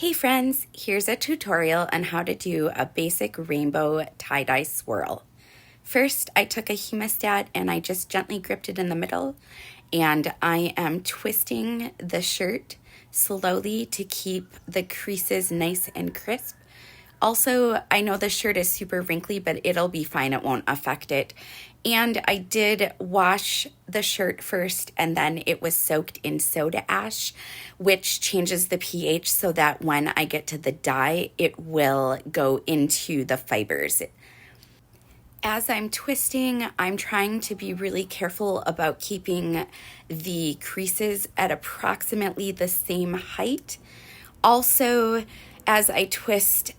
Hey friends, here's a tutorial on how to do a basic rainbow tie-dye swirl. First, I took a hemostat and I just gently gripped it in the middle, and I am twisting the shirt slowly to keep the creases nice and crisp. Also, I know the shirt is super wrinkly, but it'll be fine. It won't affect it. And I did wash the shirt first, and then it was soaked in soda ash, which changes the pH so that when I get to the dye, it will go into the fibers. As I'm twisting, I'm trying to be really careful about keeping the creases at approximately the same height. Also, as I twist,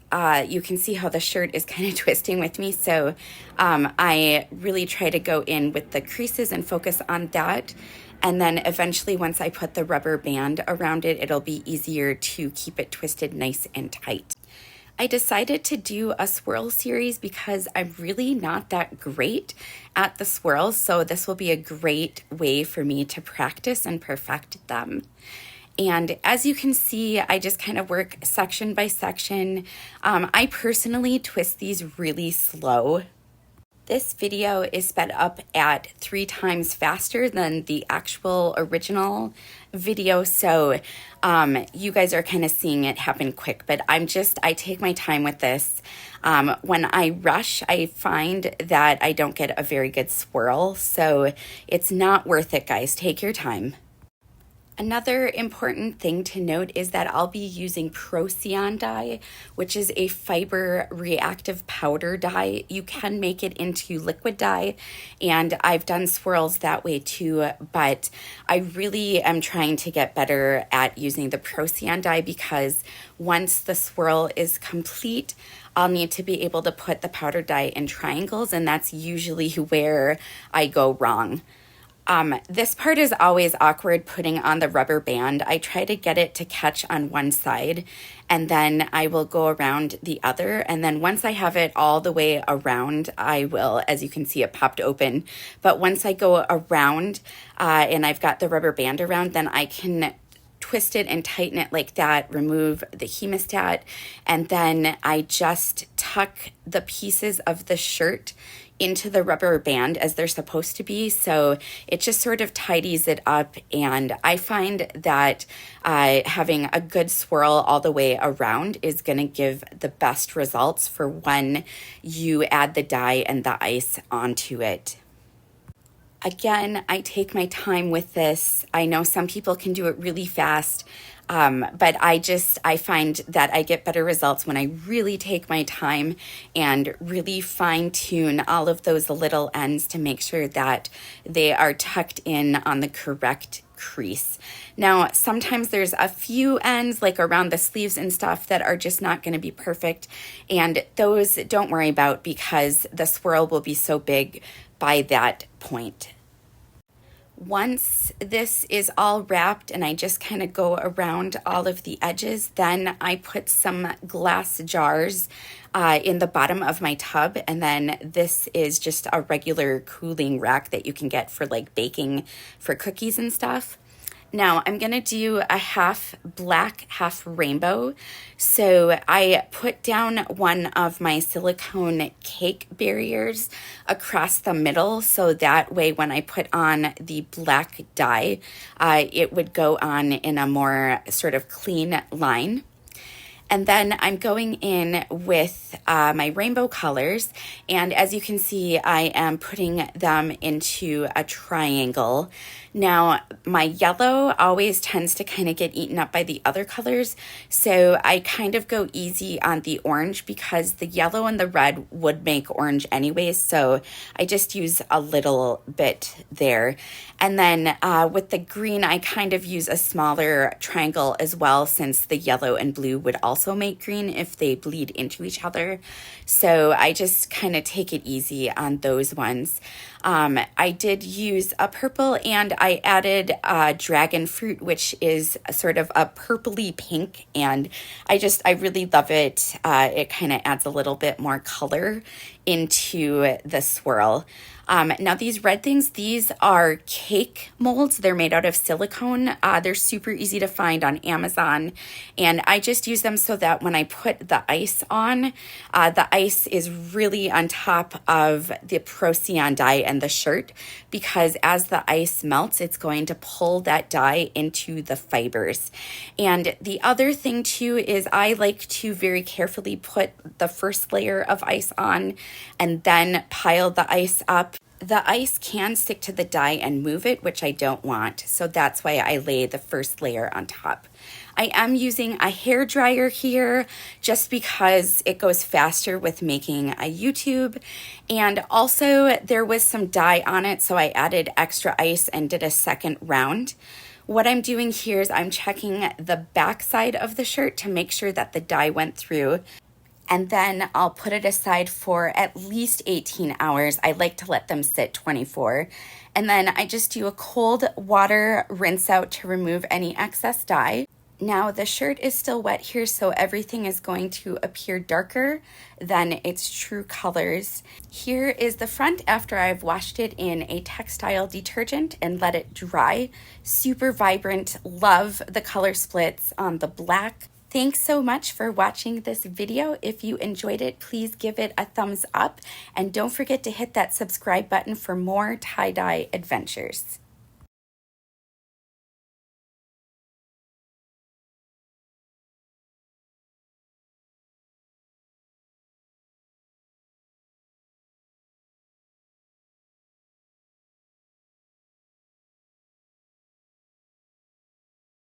you can see how the shirt is kind of twisting with me. So I really try to go in with the creases and focus on that. And then eventually, once I put the rubber band around it, it'll be easier to keep it twisted nice and tight. I decided to do a swirl series because I'm really not that great at the swirls. So this will be a great way for me to practice and perfect them. And as you can see, I just kind of work section by section. I personally twist these really slow. This video is sped up at 3 times faster than the actual original video, so you guys are kind of seeing it happen quick, but I take my time with this. When I rush, I find that I don't get a very good swirl, so it's not worth it, guys. Take your time. Another important thing to note is that I'll be using Procyon dye, which is a fiber reactive powder dye. You can make it into liquid dye, and I've done swirls that way too, but I really am trying to get better at using the Procyon dye because once the swirl is complete, I'll need to be able to put the powder dye in triangles, and that's usually where I go wrong. This part is always awkward putting on the rubber band. I try to get it to catch on one side, and then I will go around the other. And then once I have it all the way around, I will, as you can see, it popped open. But once I go around and I've got the rubber band around, then I can twist it and tighten it like that, remove the hemostat, and then I just tuck the pieces of the shirt into the rubber band as they're supposed to be. So it just sort of tidies it up. And I find that having a good swirl all the way around is going to give the best results for when you add the dye and the ice onto it. Again, I take my time with this. I know some people can do it really fast, but I find that I get better results when I really take my time and really fine tune all of those little ends to make sure that they are tucked in on the correct crease. Now, sometimes there's a few ends like around the sleeves and stuff that are just not going to be perfect, and those don't worry about because the swirl will be so big by that point. Once this is all wrapped and I just kind of go around all of the edges, then I put some glass jars in the bottom of my tub, and then this is just a regular cooling rack that you can get for like baking for cookies and stuff. Now I'm gonna do a half black, half rainbow. So I put down one of my silicone cake barriers across the middle, so that way when I put on the black dye, it would go on in a more sort of clean line. And then I'm going in with my rainbow colors. And as you can see, I am putting them into a triangle. Now, my yellow always tends to kind of get eaten up by the other colors. So I kind of go easy on the orange because the yellow and the red would make orange anyways. So I just use a little bit there. And then with the green, I kind of use a smaller triangle as well, since the yellow and blue would also make green if they bleed into each other. So I just kind of take it easy on those ones. I did use a purple, and I added dragon fruit, which is sort of a purpley pink, and I really love it. It kind of adds a little bit more color into the swirl. Now these red things, these are cake molds. They're made out of silicone. They're super easy to find on Amazon. And I just use them so that when I put the ice on, the ice is really on top of the Procyon dye and the shirt, because as the ice melts, it's going to pull that dye into the fibers. And the other thing too is I like to very carefully put the first layer of ice on and then pile the ice up. The ice can stick to the dye and move it, which I don't want. So that's why I lay the first layer on top. I am using a hair dryer here just because it goes faster with making a YouTube. And also there was some dye on it, so I added extra ice and did a second round. What I'm doing here is I'm checking the back side of the shirt to make sure that the dye went through. And then I'll put it aside for at least 18 hours. I like to let them sit 24. And then I just do a cold water rinse out to remove any excess dye. Now the shirt is still wet here, so everything is going to appear darker than its true colors. Here is the front after I've washed it in a textile detergent and let it dry. Super vibrant. Love the color splits on the black. Thanks so much for watching this video. If you enjoyed it, please give it a thumbs up and don't forget to hit that subscribe button for more tie-dye adventures.